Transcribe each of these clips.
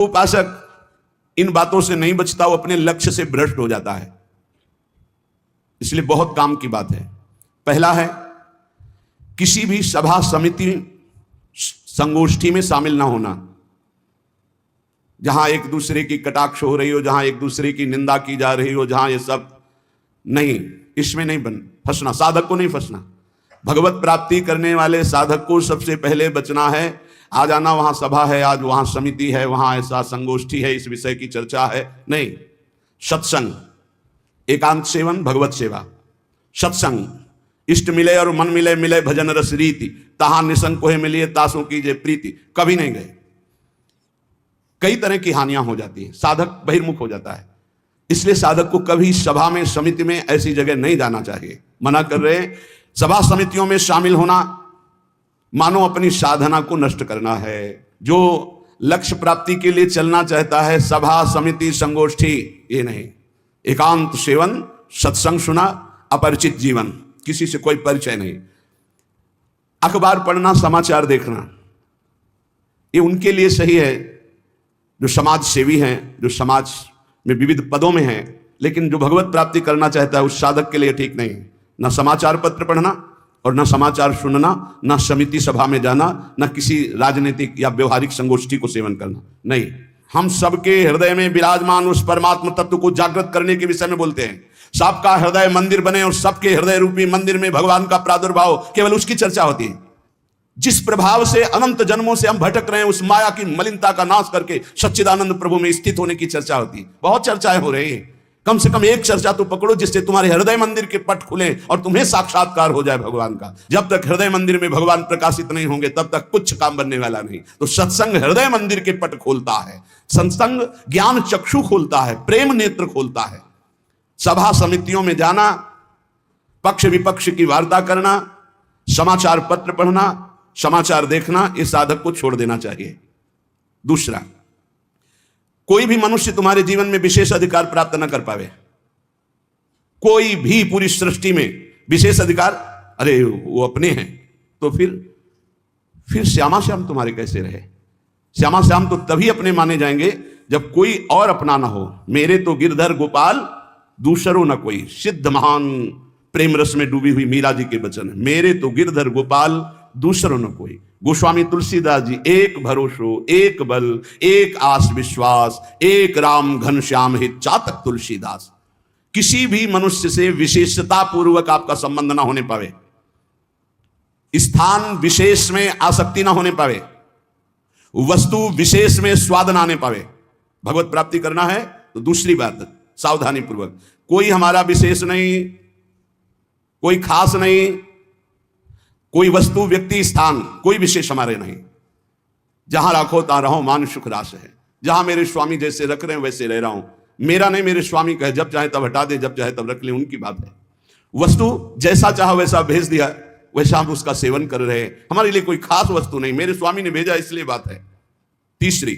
उपासक इन बातों से नहीं बचता, वो अपने लक्ष्य से भ्रष्ट हो जाता है। इसलिए बहुत काम की बात है। पहला है, किसी भी सभा समिति संगोष्ठी में शामिल ना होना, जहां एक दूसरे की कटाक्ष हो रही हो, जहां एक दूसरे की निंदा की जा रही हो, जहां ये सब नहीं, इसमें नहीं फंसना। साधक को नहीं फंसना। भगवत प्राप्ति करने वाले साधक को सबसे पहले बचना है। आज आना वहां सभा है, आज वहां समिति है, वहां ऐसा संगोष्ठी है, इस विषय की चर्चा है, नहीं। सत्संग, एकांत सेवन, भगवत सेवा, सत्संग, इष्ट मिले और मन मिले, मिले भजन रस रीति, तहां निसंग कोहे मिलिए, तासों कीजिए प्रीति। कभी नहीं गए। कई तरह की हानियां हो जाती है, साधक बहिर्मुख हो जाता है। इसलिए साधक को कभी सभा में, समिति में, ऐसी जगह नहीं जाना चाहिए। मना कर रहे हैं। सभा समितियों में शामिल होना मानो अपनी साधना को नष्ट करना है। जो लक्ष्य प्राप्ति के लिए चलना चाहता है, सभा समिति संगोष्ठी, ये नहीं। एकांत सेवन, सत्संग सुना, अपरिचित जीवन, किसी से कोई परिचय नहीं। अखबार पढ़ना, समाचार देखना, ये उनके लिए सही है जो समाज सेवी हैं, जो समाज में विविध पदों में हैं। लेकिन जो भगवत प्राप्ति करना चाहता है, उस साधक के लिए ठीक नहीं। न समाचार पत्र पढ़ना और न समाचार सुनना, न समिति सभा में जाना, न किसी राजनीतिक या व्यवहारिक संगोष्ठी को सेवन करना, नहीं। हम सबके हृदय में विराजमान उस परमात्मा तत्व को जागृत करने के विषय में बोलते हैं। सबका हृदय मंदिर बने और सबके हृदय रूपी मंदिर में भगवान का प्रादुर्भाव, केवल उसकी चर्चा होती है। जिस प्रभाव से अनंत जन्मों से हम भटक रहे हैं, उस माया की मलिनता का नाश करके सच्चिदानंद प्रभु में स्थित होने की चर्चा होती है। बहुत चर्चाएं हो रही है। कम से कम एक चर्चा तो पकड़ो जिससे तुम्हारे हृदय मंदिर के पट खुले और तुम्हें साक्षात्कार हो जाए भगवान का। जब तक हृदय मंदिर में भगवान प्रकाशित नहीं होंगे, तब तक कुछ काम बनने वाला नहीं। तो सत्संग हृदय मंदिर के पट खोलता है, सत्संग ज्ञान चक्षु खोलता है, प्रेम नेत्र खोलता है। सभा समितियों में जाना, पक्ष विपक्ष की वार्ता करना, समाचार पत्र पढ़ना, समाचार देखना, इस साधक को छोड़ देना चाहिए। दूसरा, कोई भी मनुष्य तुम्हारे जीवन में विशेष अधिकार प्राप्त न कर पावे। कोई भी पूरी सृष्टि में विशेष अधिकार, अरे वो अपने हैं, तो फिर श्यामा श्याम तुम्हारे कैसे रहे? श्यामा श्याम तो तभी अपने माने जाएंगे जब कोई और अपना ना हो। मेरे तो गिरधर गोपाल दूसरो न कोई, सिद्ध महान प्रेम रस में डूबी हुई मीरा जी के वचन है। मेरे तो गिरधर गोपाल दूसरो न कोई। गोस्वामी तुलसीदास जी, एक भरोसो, एक बल, एक आस विश्वास, एक राम घनश्याम हित चातक तुलसीदास। किसी भी मनुष्य से विशेषता पूर्वक आपका संबंध ना होने पावे, स्थान विशेष में आसक्ति ना होने पावे, वस्तु विशेष में स्वाद ना आने पावे। भगवत प्राप्ति करना है तो दूसरी बात, सावधानी पूर्वक। कोई हमारा विशेष नहीं, कोई खास नहीं, कोई वस्तु व्यक्ति स्थान कोई विशेष हमारे नहीं। जहां राखो ता रहो, मान सुख रास है। जहां मेरे स्वामी जैसे रख रहे हैं वैसे रह रहा हूं। मेरा नहीं, मेरे स्वामी कहे जब चाहे तब हटा दे, जब चाहे तब रख ले, उनकी बात है। वस्तु जैसा चाहा वैसा भेज दिया, वैसा हम उसका सेवन कर रहे हैं। हमारे लिए कोई खास वस्तु नहीं, मेरे स्वामी ने भेजा इसलिए बात है। तीसरी,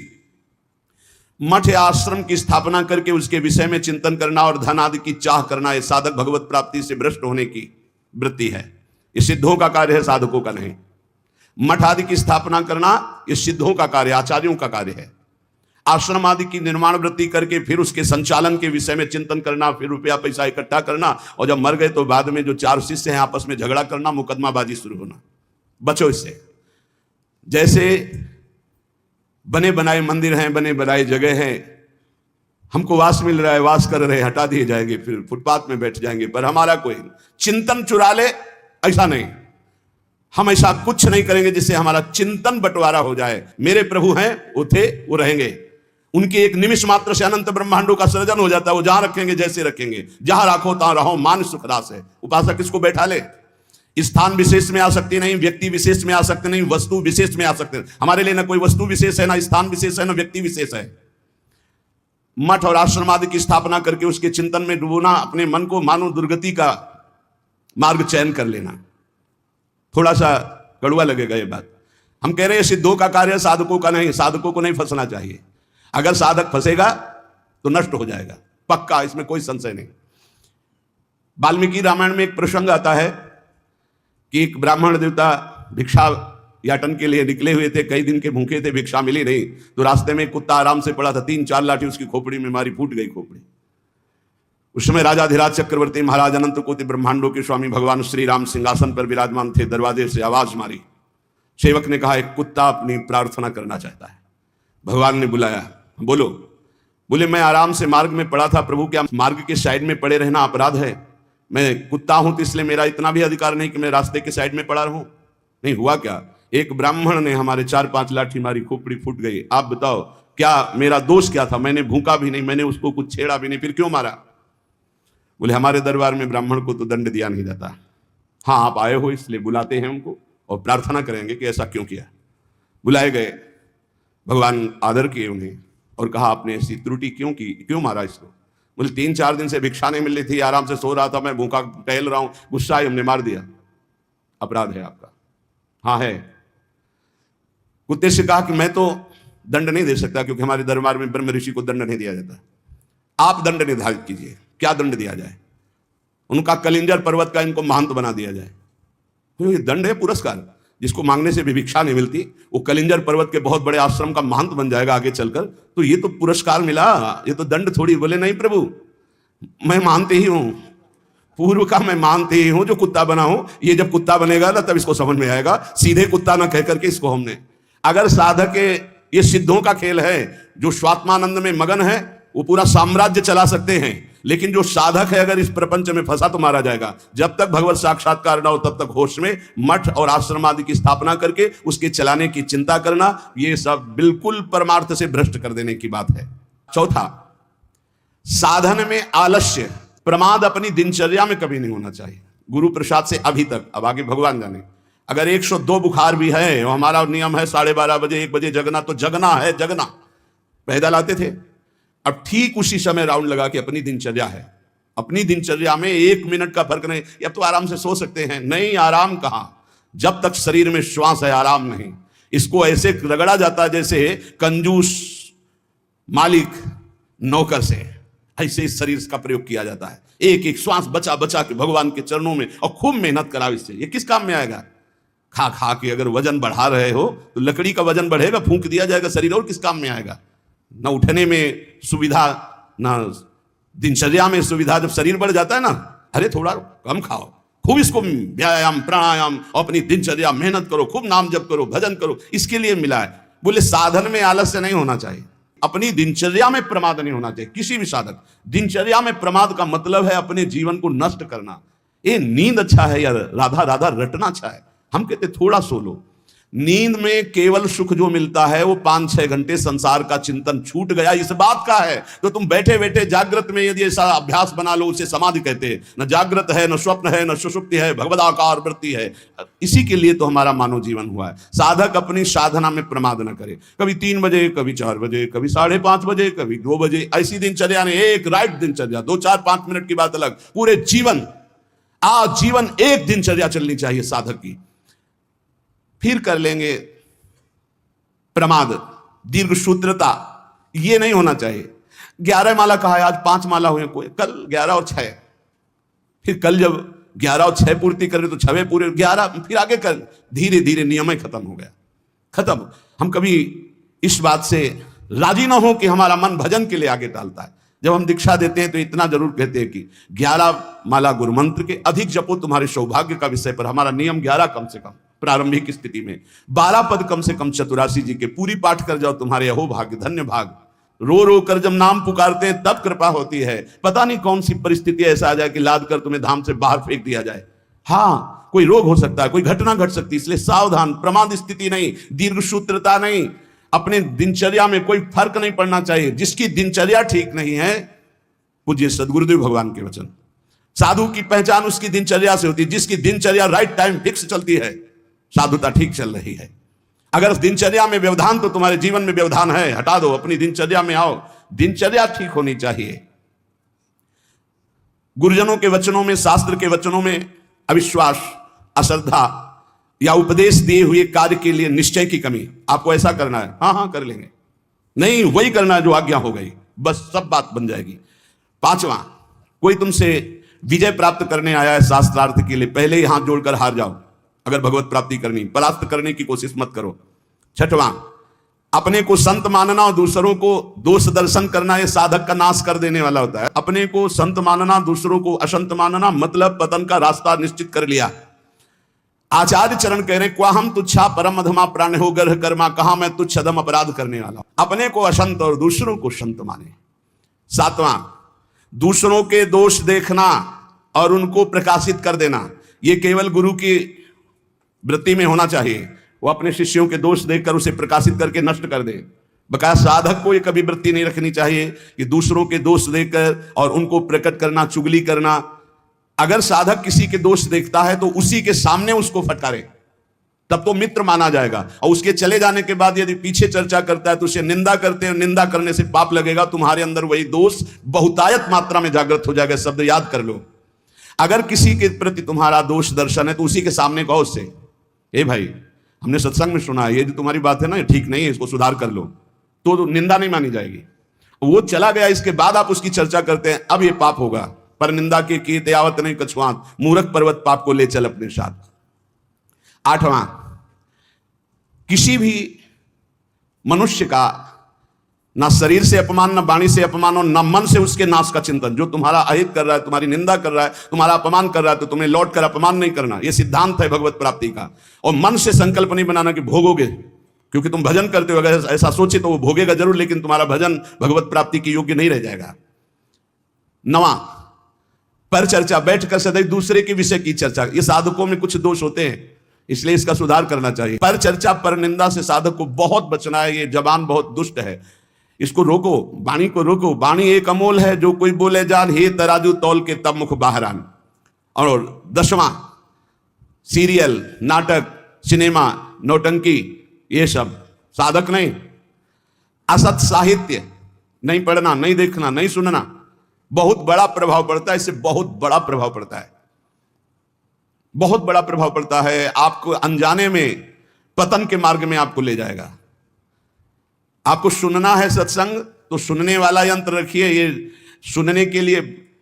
मठ या आश्रम की स्थापना करके उसके विषय में चिंतन करना और धन आदि की चाह करना, यह साधक भगवत प्राप्ति से भ्रष्ट होने की वृत्ति है। ये सिद्धों का कार्य है, साधकों का नहीं। मठ आदि की स्थापना करना ये सिद्धों का कार्य, आचार्यों का कार्य है। आश्रम आदि की निर्माण वृत्ति करके फिर उसके संचालन के विषय में चिंतन करना, फिर रुपया पैसा इकट्ठा करना, और जब मर गए तो बाद में जो चार शिष्य हैं आपस में झगड़ा करना, मुकदमाबाजी शुरू होना। बचो इससे। जैसे बने बनाए मंदिर हैं, बने बनाए जगह हैं, हमको वास मिल रहा है, वास कर रहे, हटा दिए जाएंगे, फिर फुटपाथ में बैठ जाएंगे, पर हमारा कोई चिंतन चुरा ले, ऐसा नहीं। हम ऐसा कुछ नहीं करेंगे जिससे हमारा चिंतन बंटवारा हो जाए। मेरे प्रभु हैं, वो थे, वो रहेंगे। उनके एक निमिष मात्र से अनंत ब्रह्मांडों का सृजन हो जाता है। वो जहां रखेंगे जैसे रखेंगे। जहां राखो तहां रहो, मान सुख रास है। उपासक इसको बैठा ले। स्थान विशेष में आ सकती नहीं, व्यक्ति विशेष में आ सकते नहीं, वस्तु विशेष में आ सकते नहीं। हमारे लिए ना कोई वस्तु विशेष है, ना स्थान विशेष है, ना व्यक्ति विशेष है। मठ और आश्रम आदि की स्थापना करके उसके चिंतन में डूबना, अपने मन को मानो दुर्गति का मार्ग चयन कर लेना। थोड़ा सा कड़वा लगेगा ये बात। हम कह रहे हैं सिद्धों का कार्य, साधकों का नहीं। साधकों को नहीं फंसना चाहिए। अगर साधक फंसेगा तो नष्ट हो जाएगा, पक्का, इसमें कोई संशय नहीं। वाल्मीकि रामायण में एक प्रसंग आता है कि एक ब्राह्मण देवता भिक्षा याटन के लिए निकले हुए थे, कई दिन के भूखे थे, भिक्षा मिली नहीं, तो रास्ते में कुत्ता आराम से पड़ा था, 3-4 लाठी उसकी खोपड़ी में मारी, फूट गई खोपड़ी। उस समय राजाधिराज चक्रवर्ती महाराज अनंत कोटि ब्रह्मांडों के स्वामी भगवान श्री राम सिंहासन पर विराजमान थे। दरवाजे से आवाज मारी, सेवक ने कहा एक कुत्ता अपनी प्रार्थना करना चाहता है। भगवान ने बुलाया, बोलो। बोले मैं आराम से मार्ग में पड़ा था प्रभु, क्या मार्ग के साइड में पड़े रहना अपराध है? मैं कुत्ता हूं तो इसलिए मेरा इतना भी अधिकार नहीं कि मैं रास्ते के साइड में पड़ा रहूं। नहीं हुआ क्या, एक ब्राह्मण ने हमारे 4-5 लाठी मारी, खोपड़ी फूट गई। आप बताओ क्या मेरा दोष क्या था? मैंने भूखा भी नहीं, मैंने उसको कुछ छेड़ा भी नहीं, फिर क्यों मारा? बोले हमारे दरबार में ब्राह्मण को तो दंड दिया नहीं जाता। हाँ आप आए हो इसलिए बुलाते हैं उनको और प्रार्थना करेंगे कि ऐसा क्यों किया। बुलाए गए, भगवान आदर किए उन्हें और कहा आपने ऐसी त्रुटि क्यों की, क्यों मारा इसको? बोले 3-4 दिन से भिक्षा नहीं मिल रही थी, आराम से सो रहा था, मैं भूखा टहल रहा हूं, गुस्सा आई, हमने मार दिया। अपराध है आपका? हाँ है। कुत्ते से कहा कि मैं तो दंड नहीं दे सकता क्योंकि हमारे दरबार में ब्रह्म ऋषि को दंड नहीं दिया जाता, आप दंड निर्धारित कीजिए, क्या दंड दिया जाए? उनका कलिंजर पर्वत का इनको महंत बना दिया जाए। तो ये दंड है पुरस्कार, जिसको मांगने से भी भिक्षा नहीं मिलती, वो कलिंजर पर्वत के बहुत बड़े आश्रम का महंत बन जाएगा आगे चलकर, तो ये तो पुरस्कार मिला, ये तो दंड थोड़ी। बोले नहीं प्रभु मैं मानते ही हूं, पूर्व का मैं मानते ही हूं, जो कुत्ता बना हूं, ये जब कुत्ता बनेगा ना तब इसको समझ में आएगा। सीधे कुत्ता ना कह करके इसको हमने, अगर साधक ये सिद्धों का खेल है, जो स्वात्मानंद में मगन है वो पूरा साम्राज्य चला सकते हैं, लेकिन जो साधक है अगर इस प्रपंच में फंसा तो मारा जाएगा। जब तक भगवत साक्षात्कार ना हो तब तक होश में मठ और आश्रम आदि की स्थापना करके उसके चलाने की चिंता करना, ये सब बिल्कुल परमार्थ से भ्रष्ट कर देने की बात है। चौथा, साधन में आलस्य, प्रमाद अपनी दिनचर्या में कभी नहीं होना चाहिए। गुरु प्रसाद से अभी तक, अब आगे भगवान जाने, अगर 102 बुखार भी है और हमारा नियम है 12:30 बजे 1 बजे जगना, तो जगना है, जगना। पैदल आते थे, अब ठीक उसी समय राउंड लगा के अपनी दिनचर्या है, अपनी दिनचर्या में 1 मिनट का फर्क नहीं। अब तो आराम से सो सकते हैं, नहीं आराम कहां, जब तक शरीर में श्वास है आराम नहीं। इसको ऐसे रगड़ा जाता है जैसे कंजूस मालिक नौकर से, ऐसे इस शरीर का प्रयोग किया जाता है। एक एक श्वास बचा बचा के भगवान के चरणों में, और खूब मेहनत कराओ इससे। ये किस काम में आएगा? खा खा के अगर वजन बढ़ा रहे हो तो लकड़ी का वजन बढ़ेगा, फूंक दिया जाएगा शरीर, और किस काम में आएगा? ना उठने में सुविधा, ना दिनचर्या में सुविधा। जब शरीर बढ़ जाता है ना, अरे थोड़ा कम खाओ, खूब इसको व्यायाम प्राणायाम, अपनी दिनचर्या मेहनत करो, खूब नाम जप करो, भजन करो, इसके लिए मिला है। बोले साधन में आलस्य नहीं होना चाहिए, अपनी दिनचर्या में प्रमाद नहीं होना चाहिए। किसी भी साधक, दिनचर्या में प्रमाद का मतलब है अपने जीवन को नष्ट करना। ये नींद अच्छा है या राधा राधा रटना अच्छा है? हम कहते थोड़ा सो लो। नींद में केवल सुख जो मिलता है वो 5-6 घंटे संसार का चिंतन छूट गया, इस बात का है। तो तुम बैठे बैठे जागृत में यदि ऐसा अभ्यास बना लो, उसे समाधि कहते हैं। न जागृत है, न स्वप्न है, न सुषुप्ति है, भगवदाकार वृत्ति है। इसी के लिए तो हमारा मानव जीवन हुआ है। साधक अपनी साधना में प्रमाद न करे। कभी 3 बजे, कभी 4 बजे, कभी 5:30 बजे, कभी 2 बजे, ऐसी दिनचर्या ने, एक राइट दिनचर्या, 2, 4, 5 मिनट की बात अलग, पूरे जीवन आजीवन एक दिनचर्या चलनी चाहिए साधक की। फिर कर लेंगे प्रमाद, दीर्घ सूत्रता, ये नहीं होना चाहिए। 11 माला कहा है, आज 5 माला हुए, कोई कल 11 और 6, फिर कल जब 11 और 6 पूर्ति कर रहे तो 6वें पूरे, 11 फिर आगे कर, धीरे धीरे नियम ही खत्म हो गया, खत्म। हम कभी इस बात से राजी ना हो कि हमारा मन भजन के लिए आगे टालता है। जब हम दीक्षा देते हैं तो इतना जरूर कहते हैं कि 11 माला गुरु मंत्र के अधिक जपो तुम्हारे सौभाग्य का विषय पर। हमारा नियम 11 कम से कम प्रारंभिक स्थिति में, 12 पद कम से कम चतुरासी जी के पूरी पाठ कर जाओ, तुम्हारे अहो भाग्य, धन्य भाग। रो रो कर जब नाम पुकारते हैं तब कृपा होती है। पता नहीं कौन सी परिस्थिति ऐसा आ जाए कि लाद कर तुम्हें धाम से बाहर फेंक दिया जाए। हाँ, कोई रोग हो सकता है, कोई घटना घट सकती है, इसलिए सावधान। प्रमाद स्थिति नहीं, दीर्घ सूत्रता नहीं, अपने दिनचर्या में कोई फर्क नहीं पड़ना चाहिए। जिसकी दिनचर्या ठीक नहीं है, पूज्य सदगुरुदेव भगवान के वचन, साधु की पहचान उसकी दिनचर्या से होती है। जिसकी दिनचर्या राइट टाइम फिक्स चलती है, साधुता ठीक चल रही है। अगर दिनचर्या में व्यवधान, तो तुम्हारे जीवन में व्यवधान है, हटा दो, अपनी दिनचर्या में आओ। दिनचर्या ठीक होनी चाहिए। गुरुजनों के वचनों में, शास्त्र के वचनों में अविश्वास, अश्रद्धा या उपदेश दिए हुए कार्य के लिए निश्चय की कमी। आपको ऐसा करना है, हाँ हाँ कर लेंगे, नहीं वही करना है जो आज्ञा हो गई, बस सब बात बन जाएगी। 5वां, कोई तुमसे विजय प्राप्त करने आया है शास्त्रार्थ के लिए, पहले ही हाथ जोड़कर हार जाओ। अगर भगवत प्राप्ति करनी, परास्त करने की कोशिश मत करो। छठवां, अपने को संत मानना और दूसरों को दोष दर्शन करना, यह साधक का नाश कर देने वाला होता है। अपने को संत मानना, दूसरों को असंत मानना, मतलब पतन का रास्ता निश्चित कर लिया। आचार्य चरण कह रहे हैं, क्वा हम तुच्छा परम अधमा प्राण हो गर्ह कर्मा, कहा मैं तुच्छ अधम अपराध करने वाला। अपने को असंत और दूसरों को संत माने। सातवां, दूसरों के दोष देखना और उनको प्रकाशित कर देना, यह केवल गुरु की वृत्ति में होना चाहिए। वो अपने शिष्यों के दोष देखकर उसे प्रकाशित करके नष्ट कर दे। बकाया साधक को यह कभी वृत्ति नहीं रखनी चाहिए कि दूसरों के दोष देखकर और उनको प्रकट करना, चुगली करना। अगर साधक किसी के दोष देखता है तो उसी के सामने उसको फटकारे, तब तो मित्र माना जाएगा। और उसके चले जाने के बाद यदि पीछे चर्चा करता है तो उसे निंदा करते हैं, निंदा करने से पाप लगेगा। तुम्हारे अंदर वही दोष बहुतायत मात्रा में जागृत हो जाएगा। शब्द याद कर लो। अगर किसी के प्रति तुम्हारा दोष दर्शन है तो उसी के सामने कहो उससे, ए भाई, हमने सत्संग में सुना है, ये जो तुम्हारी बात है ना, ये ठीक नहीं है, इसको सुधार कर लो, तो निंदा नहीं मानी जाएगी। वो चला गया, इसके बाद आप उसकी चर्चा करते हैं, अब ये पाप होगा। पर निंदा के कीर्त यावत नहीं कछुआत, मूर्ख पर्वत पाप को ले चल अपने साथ। आठवां, किसी भी मनुष्य का ना शरीर से अपमान, ना वाणी से अपमान और ना मन से उसके नाश का चिंतन। जो तुम्हारा अहित कर रहा है, तुम्हारी निंदा कर रहा है, तुम्हारा अपमान कर रहा है, तो तुम्हें लौट कर अपमान नहीं करना। यह सिद्धांत है भगवत प्राप्ति का। और मन से संकल्प नहीं बनाना कि भोगोगे, क्योंकि तुम भजन करते हो। अगर ऐसा सोचे तो वो भोगेगा जरूर, लेकिन तुम्हारा भजन भगवत प्राप्ति के योग्य नहीं रह जाएगा। नवां, पर चर्चा, बैठकर सदैव दूसरे के विषय की चर्चा। ये साधकों में कुछ दोष होते हैं, इसलिए इसका सुधार करना चाहिए। पर चर्चा, पर निंदा से साधक को बहुत बचना है। ये जबान बहुत दुष्ट है, इसको रोको, वाणी को रोको। वाणी एक अमोल है, जो कोई बोले जान, हे तराजू तौल के तब मुख बाहरान। और 10वां, सीरियल, नाटक, सिनेमा, नौटंकी, ये सब साधक नहीं। असत साहित्य नहीं पढ़ना, नहीं देखना, नहीं सुनना, बहुत बड़ा प्रभाव पड़ता है। इससे बहुत बड़ा प्रभाव पड़ता है, बहुत बड़ा प्रभाव पड़ता है। आपको अनजाने में पतन के मार्ग में आपको ले जाएगा। आपको सुनना है सत्संग तो सुनने वाला यंत्र रखिए। ये सुनने के लिए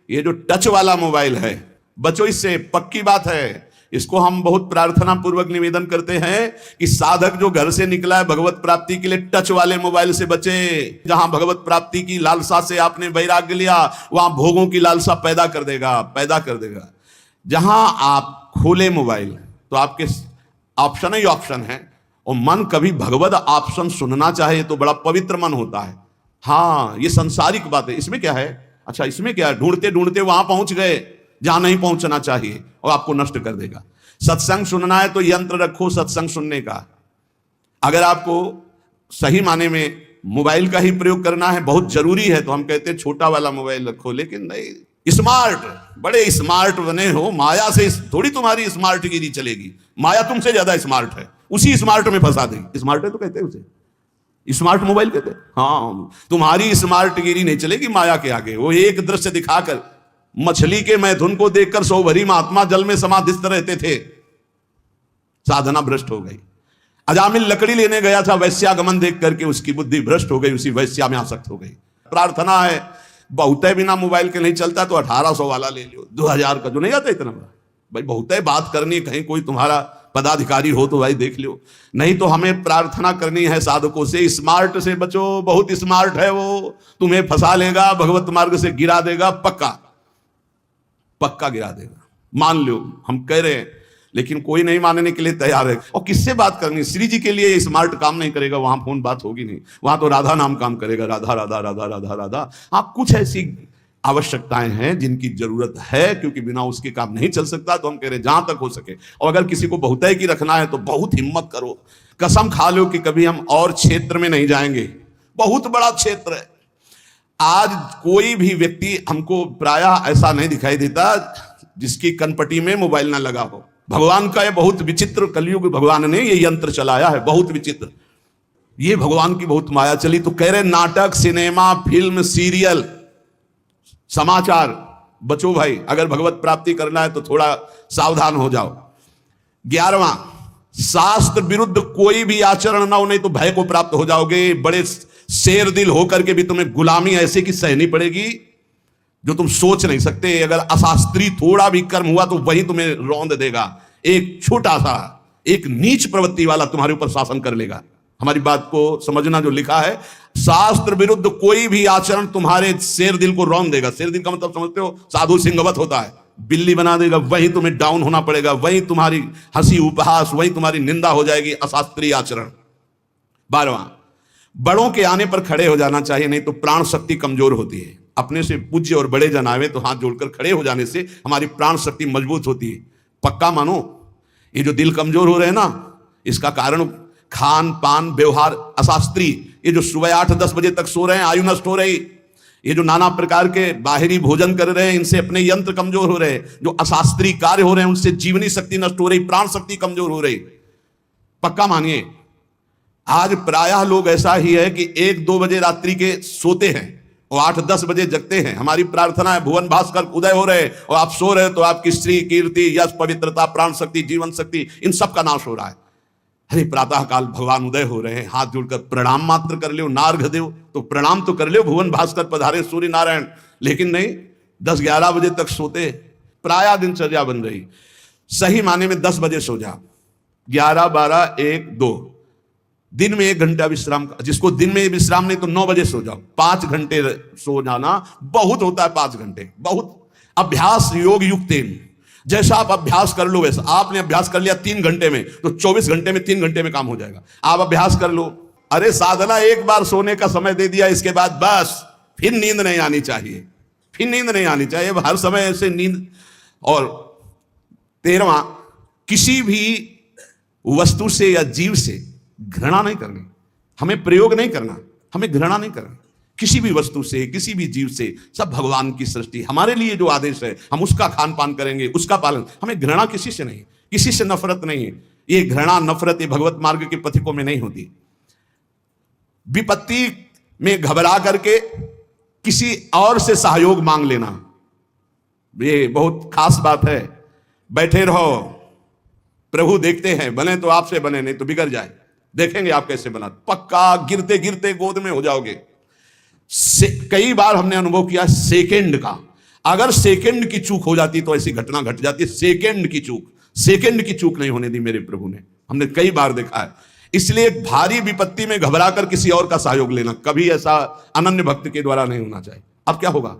ये जो टच वाला मोबाइल है, बचो इससे, पक्की बात है। इसको हम बहुत प्रार्थना पूर्वक निवेदन करते हैं कि साधक जो घर से निकला है भगवत प्राप्ति के लिए, टच वाले मोबाइल से बचे। जहां भगवत प्राप्ति की लालसा से आपने वैराग्य लिया, वहां भोगों की लालसा पैदा कर देगा। जहां आप खोले मोबाइल तो आपके ऑप्शन ही ऑप्शन है, और मन कभी भगवत ऑप्शन सुनना चाहे तो बड़ा पवित्र मन होता है। हाँ, ये संसारिक बात है, इसमें क्या है, अच्छा इसमें क्या है, ढूंढते ढूंढते वहां पहुंच गए जहां नहीं पहुंचना चाहिए, और आपको नष्ट कर देगा। सत्संग सुनना है तो यंत्र रखो सत्संग सुनने का। अगर आपको सही माने में मोबाइल का ही प्रयोग करना है, बहुत जरूरी है, तो हम कहते हैं छोटा वाला मोबाइल रखो। लेकिन नहीं, स्मार्ट, बड़े स्मार्ट बने हो, माया से थोड़ी तुम्हारी स्मार्ट गिरी चलेगी। माया तुमसे ज्यादा स्मार्ट है, उसी स्मार्ट में फंसा देगी। स्मार्ट है तो कहते हैं उसे, स्मार्ट मोबाइल कहते हैं। हाँ, तुम्हारी स्मार्ट गिरी नहीं चलेगी माया के आगे। वो एक दृश्य दिखाकर, मछली के मैथुन को देखकर 100 भरी महात्मा जल में समाधिस्थ रहते थे, साधना भ्रष्ट हो गई। अजामिल लकड़ी लेने गया था, वैश्यागमन देख करके उसकी बुद्धि भ्रष्ट हो गई, उसी वैश्या में आसक्त हो गई। प्रार्थना है, बहुत बिना मोबाइल के नहीं चलता तो 1800 वाला ले लियो, 2000 का जो नहीं आता इतना बड़ा। भाई बहुत बात करनी, कहीं कोई तुम्हारा पदाधिकारी हो तो भाई देख लियो। नहीं तो हमें प्रार्थना करनी है साधकों से, स्मार्ट से बचो, बहुत स्मार्ट है वो, तुम्हें फंसा लेगा, भगवत मार्ग से गिरा देगा, पक्का गिरा देगा। मान लो, हम कह रहे हैं, लेकिन कोई नहीं मानने के लिए तैयार है। और किससे बात करनी, श्री जी के लिए स्मार्ट काम नहीं करेगा, वहां फोन बात होगी नहीं, वहां तो राधा नाम काम करेगा, राधा राधा राधा राधा राधा। हाँ, कुछ ऐसी आवश्यकताएं हैं जिनकी जरूरत है, क्योंकि बिना उसके काम नहीं चल सकता। तो हम कह रहे हैं जहां तक हो सके, और अगर किसी को बहुतायत की रखना है तो बहुत हिम्मत करो, कसम खा लो कि कभी हम और क्षेत्र में नहीं जाएंगे। बहुत बड़ा क्षेत्र है। आज कोई भी व्यक्ति हमको प्रायः ऐसा नहीं दिखाई देता जिसकी कनपटी में मोबाइल ना लगा हो। भगवान का यह बहुत विचित्र, कलयुग भगवान ने ये यंत्र चलाया है, बहुत विचित्र। ये भगवान की बहुत माया चली। तो कह रहे नाटक, सिनेमा, फिल्म, सीरियल, समाचार, बचो भाई। अगर भगवत प्राप्ति करना है तो थोड़ा सावधान हो जाओ। 11वां, शास्त्र विरुद्ध कोई भी आचरण ना हो, नहीं तो भय को प्राप्त हो जाओगे। बड़े शेर दिल होकर के भी तुम्हें गुलामी ऐसे की सहनी पड़ेगी जो तुम सोच नहीं सकते। अगर अशास्त्रीय थोड़ा भी कर्म हुआ तो वही तुम्हें रौंद देगा। एक छोटा सा, एक नीच प्रवृत्ति वाला तुम्हारे ऊपर शासन कर लेगा। हमारी बात को समझना, जो लिखा है, शास्त्र विरुद्ध कोई भी आचरण तुम्हारे शेर दिल को रौंद देगा। शेर दिल का मतलब समझते हो, साधु सिंहवत होता है, बिल्ली बना देगा, वही तुम्हें डाउन होना पड़ेगा, वही तुम्हारी हंसी उपहास, वही तुम्हारी निंदा हो जाएगी, अशास्त्रीय आचरण। 12वां, बड़ों के आने पर खड़े हो जाना चाहिए, नहीं तो प्राण शक्ति कमजोर होती है। अपने से पूज्य और बड़े जन आवे तो हाथ जोड़कर खड़े हो जाने से हमारी प्राण शक्ति मजबूत होती है। पक्का मानो, ये जो दिल कमजोर हो रहे हैं ना, इसका कारण खान पान व्यवहार अशास्त्रीय, ये जो सुबह 8-10 बजे तक सो रहे हैं, आयु नष्ट हो रही, ये जो नाना प्रकार के बाहरी भोजन कर रहे हैं, इनसे अपने यंत्र कमजोर हो रहे हैं, जो अशास्त्रीय कार्य हो रहे हैं उनसे जीवनी शक्ति नष्ट हो रही, प्राण शक्ति कमजोर हो रही। पक्का मानिए, आज प्रायः लोग ऐसा ही है कि 1-2 बजे रात्रि के सोते हैं और 8-10 बजे जगते हैं। हमारी प्रार्थना है भुवन भास्कर उदय हो रहे और आप सो रहे, तो आपकी श्री कीर्ति यश पवित्रता प्राण शक्ति जीवन शक्ति इन सब का नाश हो रहा है। अरे प्रातः काल भगवान उदय हो रहे हैं, हाथ जोड़कर प्रणाम मात्र कर लो, नार्घ देव तो प्रणाम तो कर लो, भुवन भास्कर पधारे सूर्य नारायण, लेकिन नहीं, 10-11 बजे तक सोते। प्रायः दिनचर्या बन रही, सही माने में 10 बजे सो जा, 11, 12, 1, 2 दिन में 1 घंटा विश्राम, जिसको दिन में विश्राम नहीं तो 9 बजे सो जाओ। 5 घंटे सो जाना बहुत होता है, 5 घंटे बहुत। अभ्यास योग युक्तेन, जैसा आप अभ्यास कर लो वैसा। आपने अभ्यास कर लिया 3 घंटे में, तो 24 घंटे में 3 घंटे में काम हो जाएगा। आप अभ्यास कर लो। अरे साधना एक बार सोने का समय दे दिया, इसके बाद बस फिर नींद नहीं आनी चाहिए, फिर नींद नहीं आनी चाहिए, हर समय ऐसे नींद। और 13वां, किसी भी वस्तु से या जीव से घृणा नहीं करनी। हमें प्रयोग नहीं करना, हमें घृणा नहीं करना किसी भी वस्तु से, किसी भी जीव से। सब भगवान की सृष्टि, हमारे लिए जो आदेश है हम उसका खान पान करेंगे, उसका पालन। हमें घृणा किसी से नहीं, किसी से नफरत नहीं है। ये घृणा नफरत ये भगवत मार्ग के पथिकों में नहीं होती। विपत्ति में घबरा करके किसी और से सहयोग मांग लेना, ये बहुत खास बात है। बैठे रहो, प्रभु देखते हैं, बने तो आपसे बने, नहीं तो बिगड़ जाए, देखेंगे आप कैसे बना। पक्का गिरते गिरते गोद में हो जाओगे। कई बार हमने अनुभव किया सेकंड का, अगर सेकंड की चूक हो जाती तो ऐसी घटना घट जाती है। सेकंड की चूक नहीं होने दी मेरे प्रभु ने, हमने कई बार देखा है। इसलिए भारी विपत्ति में घबरा कर किसी और का सहयोग लेना कभी ऐसा अनन्य भक्त के द्वारा नहीं होना चाहिए। अब क्या होगा?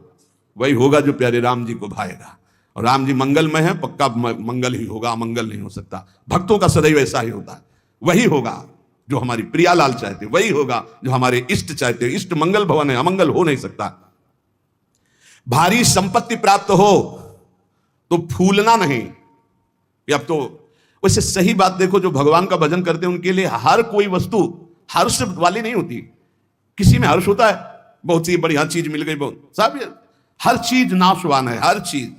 वही होगा जो प्यारे राम जी को भाएगा। और राम जी मंगलमय है, पक्का मंगल ही होगा, अमंगल नहीं हो सकता। भक्तों का सदैव ऐसा ही होता है। वही होगा जो हमारी प्रियालाल चाहते, वही होगा जो हमारे इष्ट चाहते। इष्ट मंगल भवन है, अमंगल हो नहीं सकता। भारी संपत्ति प्राप्त हो तो फूलना नहीं। अब तो वैसे सही बात देखो, जो भगवान का भजन करते हैं उनके लिए हर कोई वस्तु हर्ष वाली नहीं होती। किसी में हर्ष होता है, बहुत सी बढ़िया चीज मिल गई, बहुत सब, हर चीज नाशवान है। हर चीज,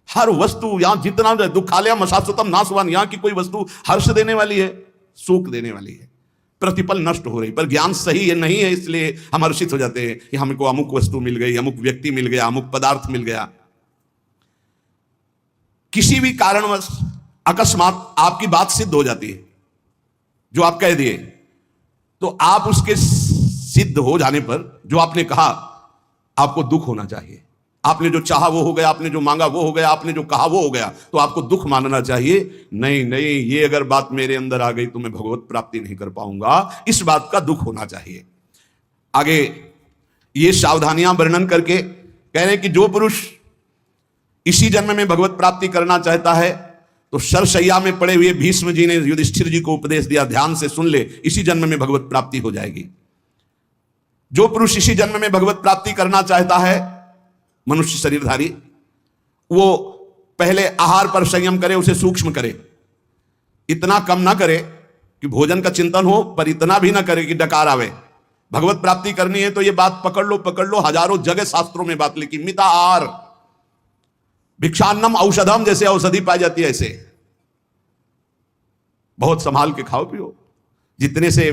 हर वस्तु, यहां जितना दुखालय मशाश्वतम नाशवान, यहां की कोई वस्तु हर्ष देने वाली है, सुख देने वाली है, प्रतिपल नष्ट हो रही। पर ज्ञान सही है नहीं है, इसलिए हम हर्षित हो जाते हैं कि हमको अमुक वस्तु मिल गई, अमुक व्यक्ति मिल गया, अमुक पदार्थ मिल गया। किसी भी कारणवश अकस्मात आपकी बात सिद्ध हो जाती है, जो आप कह दिए, तो आप उसके सिद्ध हो जाने पर जो आपने कहा, आपको दुख होना चाहिए। आपने जो चाहा वो हो गया, आपने जो मांगा वो हो गया, आपने जो कहा वो हो गया, तो आपको दुख मानना चाहिए। नहीं नहीं, ये अगर बात मेरे अंदर आ गई तो मैं भगवत प्राप्ति नहीं कर पाऊंगा, इस बात का दुख होना चाहिए। आगे ये सावधानियां वर्णन करके कह रहे हैं कि जो पुरुष इसी जन्म में भगवत प्राप्ति करना चाहता है तो सरशैया में पड़े हुए भीष्म जी ने युधिष्ठिर जी को उपदेश दिया, ध्यान से सुन ले, इसी जन्म में भगवत प्राप्ति हो जाएगी। जो पुरुष इसी जन्म में भगवत प्राप्ति करना चाहता है, मनुष्य शरीरधारी, वो पहले आहार पर संयम करे, उसे सूक्ष्म करे, इतना कम ना करे कि भोजन का चिंतन हो, पर इतना भी ना करे कि डकार आवे। भगवत प्राप्ति करनी है तो ये बात पकड़ लो, हजारों जगह शास्त्रों में बात लिखी। मिता आहार, भिक्षान्नम औषधम, जैसे औषधि पाई जाती है ऐसे बहुत संभाल के खाओ पियो, जितने से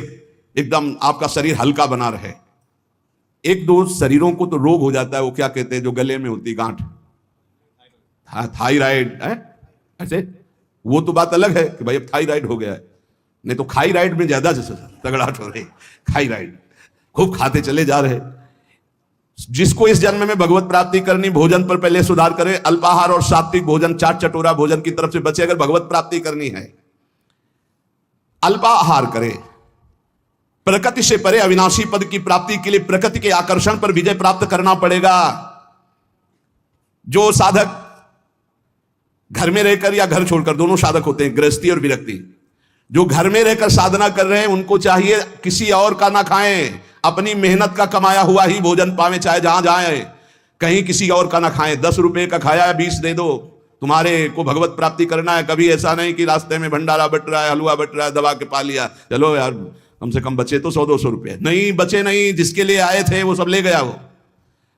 एकदम आपका शरीर हल्का बना रहे। एक दो शरीरों को तो रोग हो जाता है, वो क्या कहते हैं, जो गले में होती गांठ, थायराइड है ऐसे, वो तो बात अलग है कि भाई अब थायराइड हो गया है, नहीं तो थायराइड में ज्यादा तगड़ाहट हो रही। थायराइड खूब खाते चले जा रहे, जिसको इस जन्म में भगवत प्राप्ति करनी, भोजन पर पहले सुधार करे, अल्पाहार और सात्विक भोजन, चाट चटोरा भोजन की तरफ से बचे। अगर भगवत प्राप्ति करनी है, अल्पाहार करे, प्रकृति से परे अविनाशी पद की प्राप्ति के लिए प्रकृति के आकर्षण पर विजय प्राप्त करना पड़ेगा। जो साधक घर में रहकर या घर छोड़कर, दोनों साधक होते हैं, गृहस्थी और विरक्ति, जो घर में रहकर साधना कर रहे हैं उनको चाहिए किसी और का ना खाएं, अपनी मेहनत का कमाया हुआ ही भोजन पावे, चाहे जहां जाए, कहीं किसी और का ना खाएं। 10 रुपए का खाया है, 20 दे दो, तुम्हारे को भगवत प्राप्ति करना है। कभी ऐसा नहीं कि रास्ते में भंडारा बट रहा है, हलवा बट रहा है, दबा के पा लिया, चलो यार कम से कम बचे तो 100-200 रुपए। नहीं बचे, नहीं, जिसके लिए आए थे वो सब ले गया। वो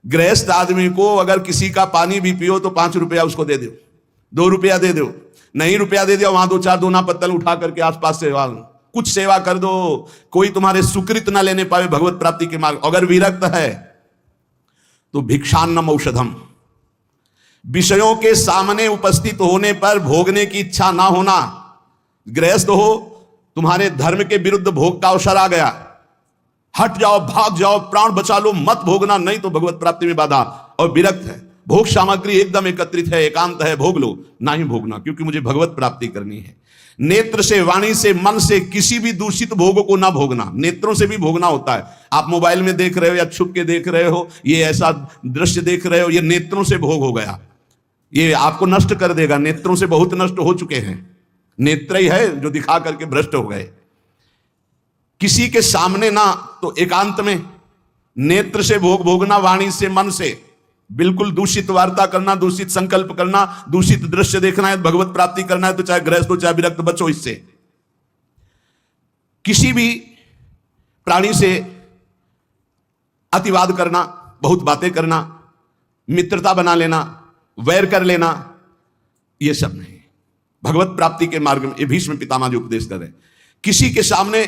गृहस्थ आदमी को अगर किसी का पानी भी पियो तो 5 रुपया उसको दे दो, 2 रुपया दे दो, नहीं रुपया दे दिया, वहां 2-4 दोना पत्तल उठा करके आसपास से कुछ सेवा कर दो। कोई तुम्हारे सुकृत ना लेने पावे भगवत प्राप्ति के मार्ग। अगर विरक्त है तो भिक्षान्नम औषधम, विषयों के सामने उपस्थित होने पर भोगने की इच्छा ना होना। गृहस्थ हो, तुम्हारे धर्म के विरुद्ध भोग का अवसर आ गया, हट जाओ, भाग जाओ, प्राण बचा लो, मत भोगना, नहीं तो भगवत प्राप्ति में बाधा। और विरक्त है, भोग सामग्री एकदम एकत्रित है, एकांत है, भोग लो, ना ही भोगना, क्योंकि मुझे भगवत प्राप्ति करनी है। नेत्र से, वाणी से, मन से किसी भी दूषित भोग को ना भोगना। नेत्रों से भी भोगना होता है। आप मोबाइल में देख रहे हो या छुप के देख रहे हो, ये ऐसा दृश्य देख रहे हो, ये नेत्रों से भोग हो गया, ये आपको नष्ट कर देगा। नेत्रों से बहुत नष्ट हो चुके हैं, नेत्र ही है जो दिखा करके भ्रष्ट हो गए। किसी के सामने ना, तो एकांत में नेत्र से भोग भोगना, वाणी से, मन से बिल्कुल दूषित वार्ता करना, दूषित संकल्प करना, दूषित दृश्य देखना है, भगवत प्राप्ति करना है तो चाहे गृहस्थ हो चाहे विरक्त, बचो इससे। किसी भी प्राणी से अतिवाद करना, बहुत बातें करना, मित्रता बना लेना, वैर कर लेना, यह सब नहीं। भगवत प्राप्ति के मार्ग में ये भीष्म पितामह जी उपदेश कर रहे हैं। किसी के सामने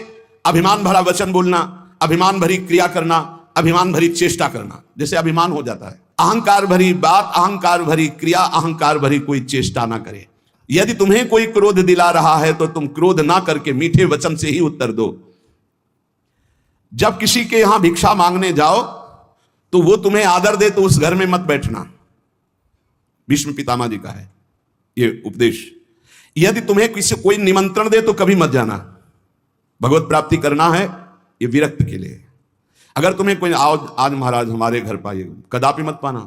अभिमान भरा वचन बोलना, अभिमान भरी क्रिया करना, अभिमान भरी चेष्टा करना, जैसे अभिमान हो जाता है। अहंकार भरी बात, अहंकार भरी क्रिया, अहंकार भरी कोई चेष्टा ना करे। यदि तुम्हें कोई क्रोध दिला रहा है तो तुम क्रोध ना करके मीठे वचन से ही उत्तर दो। जब किसी के यहां भिक्षा मांगने जाओ तो वो तुम्हें आदर दे तो उस घर में मत बैठना। भीष्म पितामह जी का है ये उपदेश। यदि तुम्हें किसी कोई निमंत्रण दे तो कभी मत जाना। भगवत प्राप्ति करना है, ये विरक्त के लिए। अगर तुम्हें कोई आओ आज महाराज हमारे घर पाइए, कदापि मत पाना।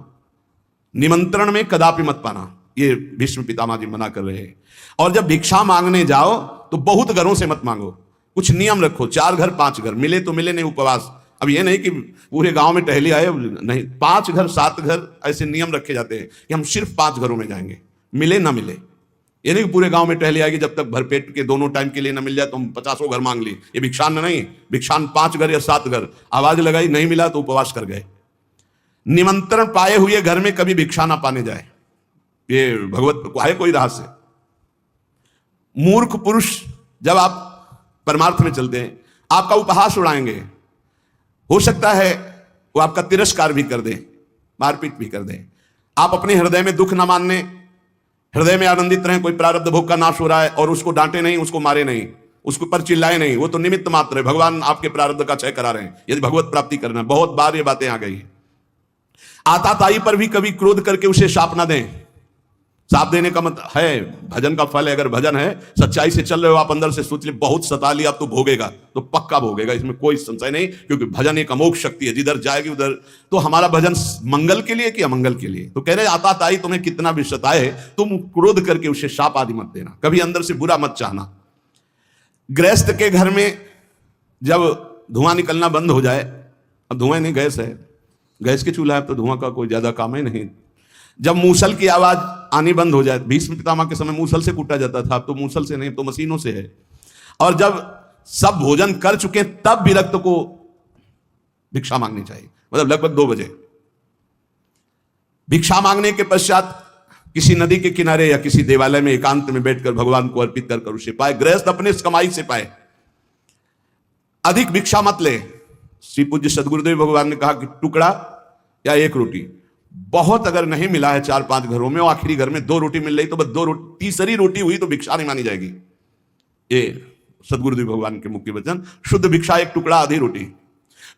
निमंत्रण में कदापि मत पाना, ये भीष्म पितामह जी मना कर रहे हैं। और जब भिक्षा मांगने जाओ तो बहुत घरों से मत मांगो, कुछ नियम रखो। 4 घर 5 घर, मिले तो मिले, नहीं उपवास। अब ये नहीं कि पूरे गांव में टहली आए, नहीं, 5 घर 7 घर ऐसे नियम रखे जाते हैं कि हम सिर्फ 5 घरों में जाएंगे, मिले ना मिले। ये नहीं कि पूरे गांव में टहली आएगी, जब तक भरपेट के दोनों टाइम के लिए ना मिल जाए तो हम 50 घर मांग ली। ये भिक्षान्न नहीं, भिक्षान्न 5 घर या 7 घर। आवाज लगाई, नहीं मिला तो उपवास कर गए। निमंत्रण पाए हुए घर में कभी भिक्षा ना पाने जाए, ये भगवत है कोई रहस्य। मूर्ख पुरुष जब आप परमार्थ में चलते हैं, आपका उपहास उड़ाएंगे। हो सकता है वो आपका तिरस्कार भी कर दें, मारपीट भी कर दें। आप अपने हृदय में दुख ना मानने, हृदय में आनंदित रहें। कोई प्रारब्ध भोग का नाश हो रहा है और उसको डांटे नहीं, उसको मारे नहीं, उसके ऊपर चिल्लाए नहीं, वो तो निमित्त मात्र है। भगवान आपके प्रारब्ध का क्षय करा रहे हैं। यदि भगवत प्राप्ति करना, बहुत बार ये बातें आ गई है। आताताई पर भी कभी क्रोध करके उसे शाप ना दें। साप देने का मतलब है भजन का फल है। अगर भजन है, सच्चाई से चल रहे हो आप, अंदर से सोच ले बहुत सता लिया, अब तो भोगेगा, तो पक्का भोगेगा, इसमें कोई संशय नहीं। क्योंकि भजन एक अमोघ शक्ति है, जिधर जाएगी उधर। तो हमारा भजन मंगल के लिए कि अमंगल के लिए? तो कह रहे आताताई तुम्हें कितना भी सताए, तुम क्रोध करके उसे शाप आदि मत देना, कभी अंदर से बुरा मत चाहना। गृहस्थ के घर में जब धुआं निकलना बंद हो जाए, अब धुआं नहीं, गैस है, गैस के चूल्हा है तो धुआं का कोई ज्यादा काम ही नहीं। जब मूसल की आवाज आनी बंद हो जाए, भीष्म पितामह के समय मूसल से कूटा जाता था, अब तो मूसल से नहीं, तो मशीनों से है। और जब सब भोजन कर चुके तब विरक्त को भिक्षा मांगनी चाहिए, मतलब लगभग 2 बजे। भिक्षा मांगने के पश्चात किसी नदी के किनारे या किसी देवालय में एकांत में बैठकर भगवान को अर्पित कर उसे पाए। गृहस्थ अपने कमाई से पाए, अधिक भिक्षा मत ले। श्री पूज्य सदगुरुदेव भगवान ने कहा कि टुकड़ा या 1 रोटी, बहुत अगर नहीं मिला है 4-5 घरों में, और आखिरी घर में 2 रोटी मिल रही तो बस 2 रोटी, तीसरी रोटी हुई तो भिक्षा नहीं मानी जाएगी। ये सदगुरुदेव भगवान के मुख्य वचन। शुद्ध भिक्षा 1 टुकड़ा, आधी रोटी।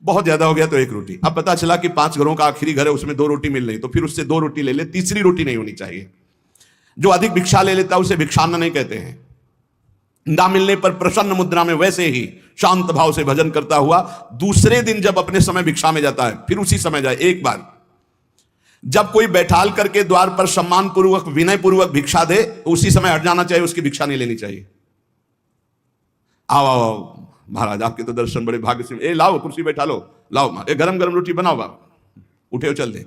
बहुत ज्यादा हो गया तो 1 रोटी। अब पता चला कि 5 घरों का आखिरी घर है, उसमें 2 रोटी मिल रही, तो फिर उससे 2 रोटी ले ले, तीसरी रोटी नहीं होनी चाहिए। जो अधिक भिक्षा ले लेता है उसे भिक्षान्न नहीं कहते हैं। ना मिलने पर प्रसन्न मुद्रा में वैसे ही शांत भाव से भजन करता हुआ दूसरे दिन जब अपने समय भिक्षा में जाता है, फिर उसी समय जाए। एक बार जब कोई बैठाल करके द्वार पर सम्मान पूर्वक विनय पूर्वक भिक्षा दे तो उसी समय हट जाना चाहिए, उसकी भिक्षा नहीं लेनी चाहिए। आओ आओ महाराज, आपके तो दर्शन बड़े भाग्य से, ए लाओ कुर्सी बैठा लो, लाओ ए गरम गरम रोटी बनाओ बाबा, उठे हो चल दे।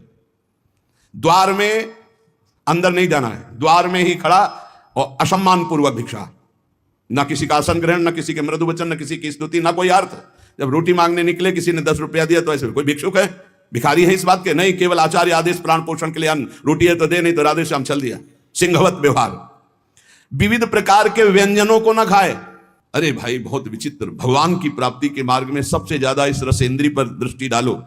द्वार में अंदर नहीं जाना है, द्वार में ही खड़ा और असम्मान पूर्वक भिक्षा, ना किसी का आसन ग्रहण, ना किसी के मृदु वचन, ना किसी की स्तुति, ना कोई अर्थ। जब रोटी मांगने निकले किसी ने 10 रुपया दिया तो ऐसे कोई भिक्षुक है, भिखारी है इस बात के नहीं, केवल आचार्य आदेश प्राण पोषण के लिए अन्न, रोटी है तो दे, नहीं तो राधे श्याम चल दिया। सिंहवत व्यवहार, विविध प्रकार के व्यंजनों को न खाए। अरे भाई बहुत विचित्र। भगवान की प्राप्ति के मार्ग में सबसे ज्यादा इस रसेंद्री पर दृष्टि डालो।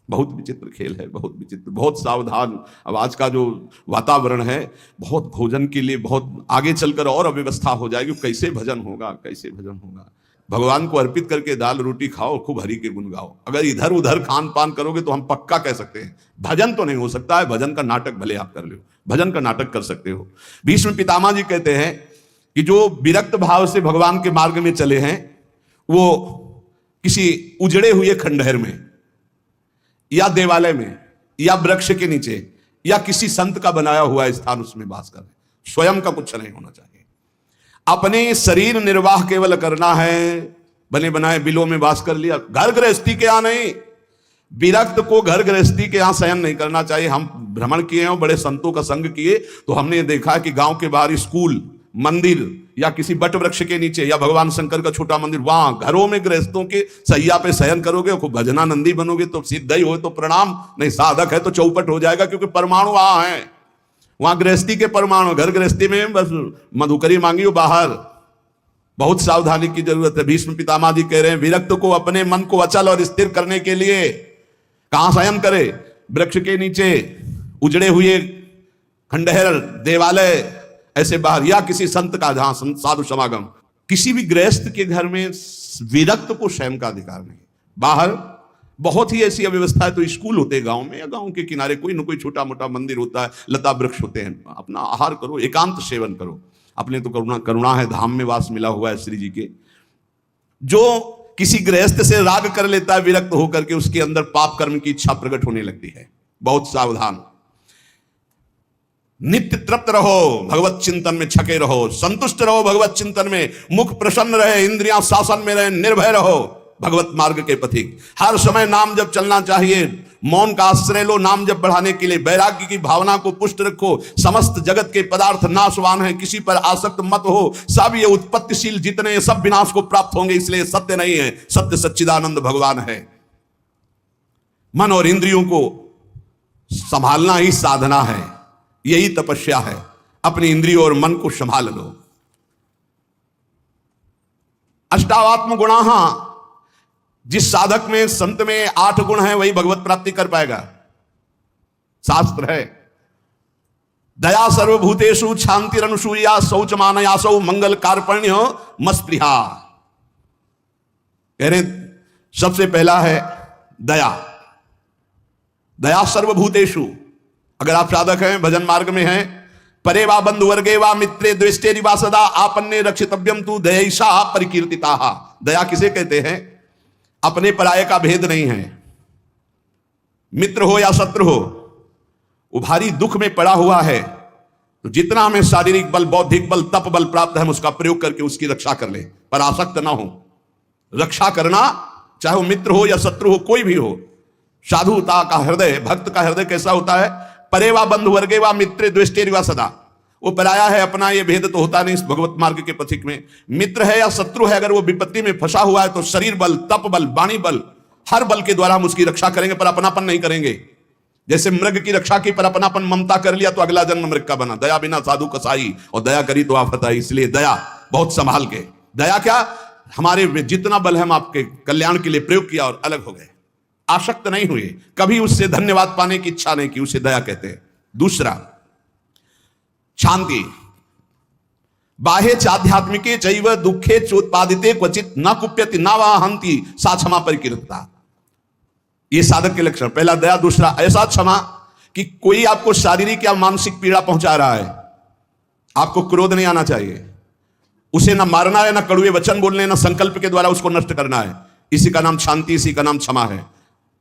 बहुत विचित्र खेल है, बहुत विचित्र, बहुत सावधान। अब आज का जो वातावरण है, बहुत भोजन के लिए बहुत आगे चलकर और अव्यवस्था हो जाएगी। कैसे भजन होगा, कैसे भजन होगा। भगवान को अर्पित करके दाल रोटी खाओ, खूब हरि के गुण गाओ। अगर इधर उधर खान पान करोगे तो हम पक्का कह सकते हैं भजन तो नहीं हो सकता है। भजन का नाटक भले आप कर लो, भजन का नाटक कर सकते हो। भीष्म पितामह जी कहते हैं कि जो विरक्त भाव से भगवान के मार्ग में चले हैं, वो किसी उजड़े हुए खंडहर में या देवालय में या वृक्ष के नीचे या किसी संत का बनाया हुआ स्थान उसमें वास कर रहे। स्वयं का कुछ नहीं होना चाहिए। अपने शरीर निर्वाह केवल करना है, बने बनाए बिलों में वास कर लिया, घर गृहस्थी के यहां नहीं। विरक्त को घर गृहस्थी के यहां शयन नहीं करना चाहिए। हम भ्रमण किए हैं, बड़े संतों का संग किए, तो हमने देखा कि गांव के बाहर स्कूल, मंदिर या किसी बट वृक्ष के नीचे या भगवान शंकर का छोटा मंदिर, वहां घरों में गृहस्थों के सैया पे शयन करोगे, खूब भजनानंदी बनोगे तो सिद्ध ही हो तो प्रणाम, नहीं साधक है तो चौपट हो जाएगा, क्योंकि परमाणु वहां है। वहां गृहस्थी के परमाणु, घर गृहस्थी में बस मधुकरी मांगियो बाहर। बहुत सावधानी की जरूरत है। भीष्म पितामह जी कह रहे हैं विरक्त को अपने मन को अचल और स्थिर करने के लिए कहां शयन करे? वृक्ष के नीचे, उजड़े हुए खंडहर, देवालय, ऐसे बाहर, या किसी संत का जहां साधु समागम। किसी भी गृहस्थ के घर में विरक्त को शयन का अधिकार नहीं। बाहर बहुत ही ऐसी अव्यवस्था है तो स्कूल होते हैं गांव में, या गांव के किनारे कोई न कोई छोटा मोटा मंदिर होता है, लता वृक्ष होते हैं। अपना आहार करो, एकांत सेवन करो। अपने तो करुणा है, धाम में वास मिला हुआ है श्री जी के। जो किसी गृहस्थ से राग कर लेता है विरक्त होकर के, उसके अंदर पाप कर्म की इच्छा प्रकट होने लगती है। बहुत सावधान। नित्य तृप्त रहो, भगवत चिंतन में छके रहो, संतुष्ट रहो भगवत चिंतन में, मुख प्रसन्न रहे, इंद्रियां शासन में रहे, निर्भय रहो भगवत मार्ग के पथिक। हर समय नाम जप चलना चाहिए। मौन का आश्रय लो नाम जप बढ़ाने के लिए। वैराग्य की भावना को पुष्ट रखो। समस्त जगत के पदार्थ नाशवान है, किसी पर आसक्त मत हो। सब ये उत्पत्तिशील जितने ये सब विनाश को प्राप्त होंगे, इसलिए सत्य नहीं है, सत्य सच्चिदानंद भगवान है। मन और इंद्रियों को संभालना ही साधना है, यही तपस्या है। अपनी इंद्रियों और मन को संभाल लो। अष्टावात्म गुणाः, जिस साधक में, संत में 8 गुण हैं, वही भगवत प्राप्ति कर पाएगा। शास्त्र है, दया सर्वभूतेषु, शांतिरनुसूया, शौचमानयासौ, मंगल कार्पण्य मस्पृहा। कह रहे सबसे पहला है दया। दया सर्वभूतेषु। अगर आप साधक हैं, भजन मार्ग में हैं, परे वा बंधु वर्गे वा मित्रे द्वेष्टेरि वा सदा आपन्ने रक्षितव्यम तु दयैषा परिकीर्तिताः। दया किसे कहते हैं? अपने पराये का भेद नहीं है। मित्र हो या शत्रु हो, वो भारी दुख में पड़ा हुआ है, तो जितना हमें शारीरिक बल, बौद्धिक बल, तप बल प्राप्त है, हम उसका प्रयोग करके उसकी रक्षा कर ले, पर आसक्त ना हो। रक्षा करना, चाहे वो मित्र हो या शत्रु हो, कोई भी हो। साधुता का हृदय, भक्त का हृदय कैसा होता है? परे वा बंधु वर्गे वा मित्रे द्वेष्टेरि वा सदा। वो पराया है, अपना ये भेद तो होता नहीं इस भगवत मार्ग के पथिक में। मित्र है या शत्रु है, अगर वो विपत्ति में फंसा हुआ है तो शरीर बल, तप बल, वाणी बल, हर बल के द्वारा हम उसकी रक्षा करेंगे, पर अपनापन नहीं करेंगे। जैसे मृग की रक्षा की, पर अपनापन ममता कर लिया तो अगला जन्म मृग का बना। दया बिना साधु कसाई, और दया करी तो आफत आई। इसलिए दया बहुत संभाल के। दया क्या? हमारे जितना बल है हम आपके कल्याण के लिए प्रयोग किया और अलग हो गए, आसक्त नहीं हुए, कभी उससे धन्यवाद पाने की इच्छा नहीं की, उसे दया कहते हैं। दूसरा शांति। बाह्य चाध्यात्मिके चैव दुखे चोत्पादिते क्वचित न कुप्यति न वा हंति सा क्षमा परिकीर्तता। ये साधक के लक्षण, पहला दया, दूसरा ऐसा क्षमा कि कोई आपको शारीरिक या मानसिक पीड़ा पहुंचा रहा है, आपको क्रोध नहीं आना चाहिए, उसे ना मारना है, ना कड़वे वचन बोलने, ना संकल्प के द्वारा उसको नष्ट करना है। इसी का नाम शांति, इसी का नाम क्षमा है।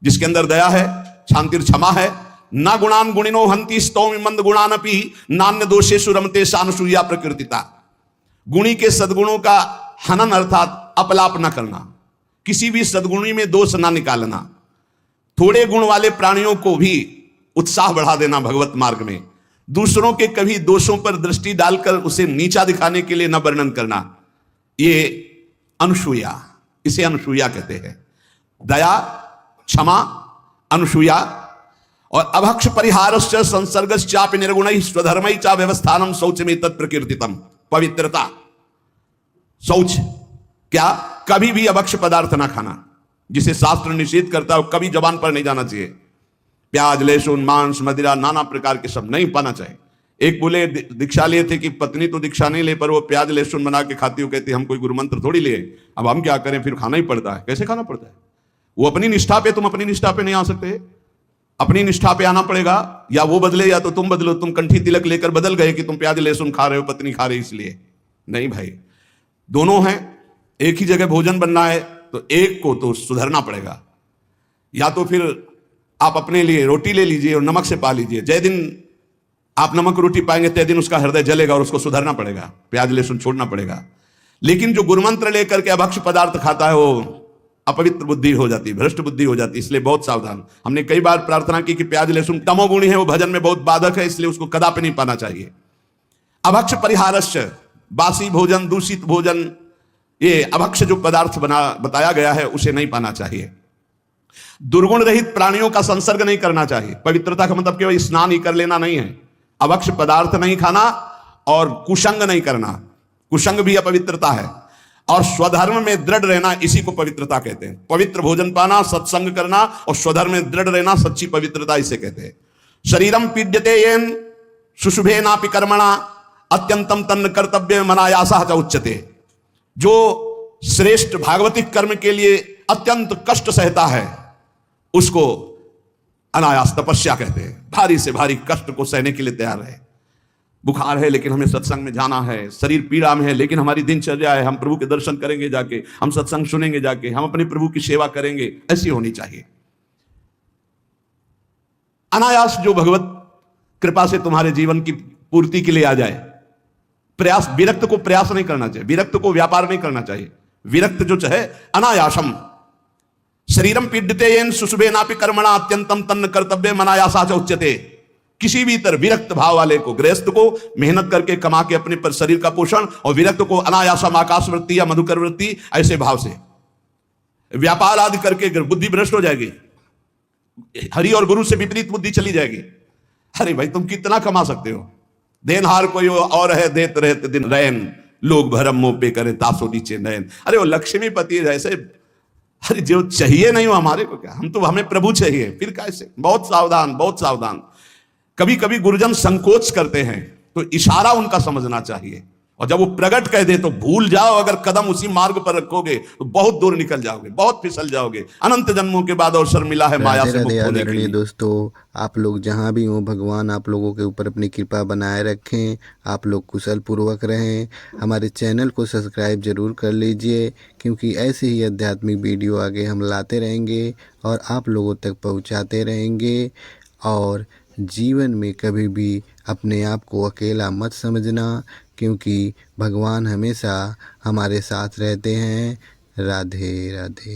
जिसके अंदर दया है, शांति क्षमा है। ना गुणान गुणिनो हंति स्तौमि मंद गुणानपि नान्य दोषेषु रमते सानुसूया प्रकृतिता। गुणी के सद्गुणों का हनन अर्थात अपलाप न करना, किसी भी सद्गुणी में दोष ना निकालना, थोड़े गुण वाले प्राणियों को भी उत्साह बढ़ा देना भगवत मार्ग में, दूसरों के कभी दोषों पर दृष्टि डालकर उसे नीचा दिखाने के लिए न वर्णन करना, ये अनुसूया, इसे अनुसूया कहते हैं। दया, क्षमा, अनुसूया और अभक्ष परिहारश्च संसर्गश्चापि निर्गुणैः स्वधर्मैः च व्यवस्थानम शौचमें तत्प्रकीर्तितम। पवित्रता, शौच क्या, कभी भी अभक्ष पदार्थ ना खाना, जिसे शास्त्र निषेध करता है कभी जबान पर नहीं जाना चाहिए। प्याज, लहसुन, मांस, मदिरा, नाना प्रकार के सब नहीं पाना चाहिए। एक बोले दीक्षा लिए थे कि पत्नी तो दीक्षा नहीं ले, पर वो प्याज लहसुन बना के खाती हो, कहती हम कोई गुरु मंत्र थोड़ी लिए, अब हम क्या करें, फिर खाना ही पड़ता है। कैसे खाना पड़ता है? वो अपनी निष्ठा पे, तुम अपनी निष्ठा पे नहीं आ सकते। अपनी निष्ठा पे आना पड़ेगा, या वो बदले या तो तुम बदलो। तुम कंठी तिलक लेकर बदल गए कि तुम प्याज लहसुन खा रहे हो, पत्नी खा रही इसलिए नहीं भाई, दोनों हैं। एक ही जगह भोजन बनना है तो एक को तो सुधरना पड़ेगा। या तो फिर आप अपने लिए रोटी ले लीजिए और नमक से पा लीजिए। जय दिन आप नमक रोटी पाएंगे तय दिन उसका हृदय जलेगा और उसको सुधरना पड़ेगा, प्याज लहसुन छोड़ना पड़ेगा। लेकिन जो गुरुमंत्र लेकर के अभक्ष पदार्थ खाता है वो अपवित्र बुद्धि हो जाती है, भ्रष्ट बुद्धि हो जाती है। इसलिए बहुत सावधान। हमने कई बार प्रार्थना की कि प्याज लहसुन तमोगुणी है, वो भजन में बहुत बाधक है, इसलिए उसको कदापि नहीं पाना चाहिए। अभक्ष परिहारश्च, बासी भोजन, दूषित भोजन, ये अभक्ष जो पदार्थ बताया गया है उसे नहीं पाना चाहिए। दुर्गुण रहित प्राणियों का संसर्ग नहीं करना चाहिए। पवित्रता का मतलब केवल स्नान ही कर लेना नहीं है, अभक्ष पदार्थ नहीं खाना और कुसंग नहीं करना। कुसंग भी अपवित्रता है। और स्वधर्म में दृढ़ रहना, इसी को पवित्रता कहते हैं। पवित्र भोजन पाना, सत्संग करना और स्वधर्म में दृढ़ रहना सच्ची पवित्रता इसे कहते हैं। शरीरम पीड्यते येन शुशुभे नापि कर्मणा अत्यंतम तन्न कर्तव्य मनायासा च उच्यते। जो श्रेष्ठ भागवतिक कर्म के लिए अत्यंत कष्ट सहता है उसको अनायास तपस्या कहते हैं। भारी से भारी कष्ट को सहने के लिए तैयार है। बुखार है लेकिन हमें सत्संग में जाना है, शरीर पीड़ा में है लेकिन हमारी दिनचर्या है, हम प्रभु के दर्शन करेंगे जाके, हम सत्संग सुनेंगे जाके, हम अपने प्रभु की सेवा करेंगे, ऐसी होनी चाहिए। अनायास जो भगवत कृपा से तुम्हारे जीवन की पूर्ति के लिए आ जाए। प्रयास, विरक्त को प्रयास नहीं करना चाहिए, विरक्त को व्यापार नहीं करना चाहिए। विरक्त जो चाहे अनायासम। शरीरम पीड्यते येन शुशुभे नापि कर्मणा अत्यंतम तन्न कर्तव्य मनायासा च उच्यते। किसी भी तरह विरक्त भाव वाले को, गृहस्थ को मेहनत करके कमा के अपने पर शरीर का पोषण, और विरक्त को अनायासम आकाश वृत्ति या मधुकर वृत्ति, ऐसे भाव से व्यापार आदि करके बुद्धि भ्रष्ट हो जाएगी, हरि और गुरु से विपरीत बुद्धि चली जाएगी। अरे भाई तुम कितना कमा सकते हो? देनहार कोई और है, देत रहते दिन रैन, लोग भरम मुंह पे करे तासो नीचे नयन। अरे वो लक्ष्मीपति जैसे, अरे जो चाहिए नहीं हो हमारे को क्या, हम तो, हमें प्रभु चाहिए, फिर कैसे? बहुत सावधान, बहुत सावधान। कभी कभी गुरुजन संकोच करते हैं तो इशारा उनका समझना चाहिए, और जब वो प्रकट कह दे तो भूल जाओ। अगर कदम उसी मार्ग पर रखोगे तो बहुत दूर निकल जाओगे, बहुत फिसल जाओगे। अनंत जन्मों के बाद अवसर मिला है माया से मुक्त होने के लिए। दोस्तों, आप लोग जहाँ भी हो, भगवान आप लोगों के ऊपर अपनी कृपा बनाए रखें। आप लोग कुशल पूर्वक रहें। हमारे चैनल को सब्सक्राइब जरूर कर लीजिए, क्योंकि ऐसे ही आध्यात्मिक वीडियो आगे हम लाते रहेंगे और आप लोगों तक पहुँचाते रहेंगे। और जीवन में कभी भी अपने आप को अकेला मत समझना, क्योंकि भगवान हमेशा हमारे साथ रहते हैं। राधे राधे।